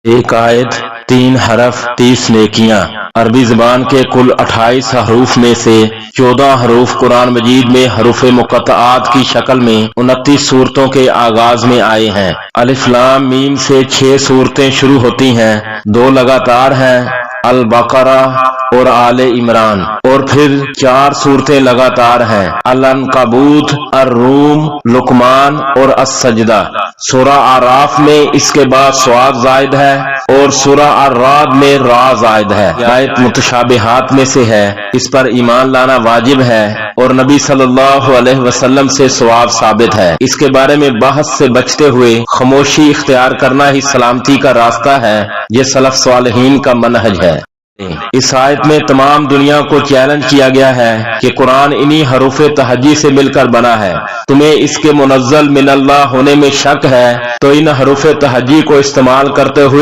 ایک آیت 3 حرف 30 نیکیاں۔ عربی زبان کے کل 28 حروف میں سے 14 حروف قرآن مجید میں حروف مقطعات کی شکل میں 29 صورتوں کے آغاز میں آئے ہیں۔ الف لام میم سے 6 صورتیں شروع ہوتی ہیں، 2 لگاتار ہیں، البقرہ اور آل عمران، اور پھر 4 صورتیں لگاتار ہیں، العنکبوت، الروم، لقمان اور السجدہ۔ سورہ اعراف میں اس کے بعد صاد زائد ہے اور سورہ الرعد میں را زائد ہے۔ یہ آیت متشابہات میں سے ہے، اس پر ایمان لانا واجب ہے اور نبی صلی اللہ علیہ وسلم سے ثواب ثابت ہے۔ اس کے بارے میں بحث سے بچتے ہوئے خاموشی اختیار کرنا ہی سلامتی کا راستہ ہے، یہ سلف صالحین کا منہج ہے۔ اس آیت میں تمام دنیا کو چیلنج کیا گیا ہے کہ قرآن انہی حروف تہجی سے مل کر بنا ہے۔ تمہیں اس کے منزل من اللہ ہونے میں شک ہے تو ان حروف تہجی کو استعمال کرتے ہوئے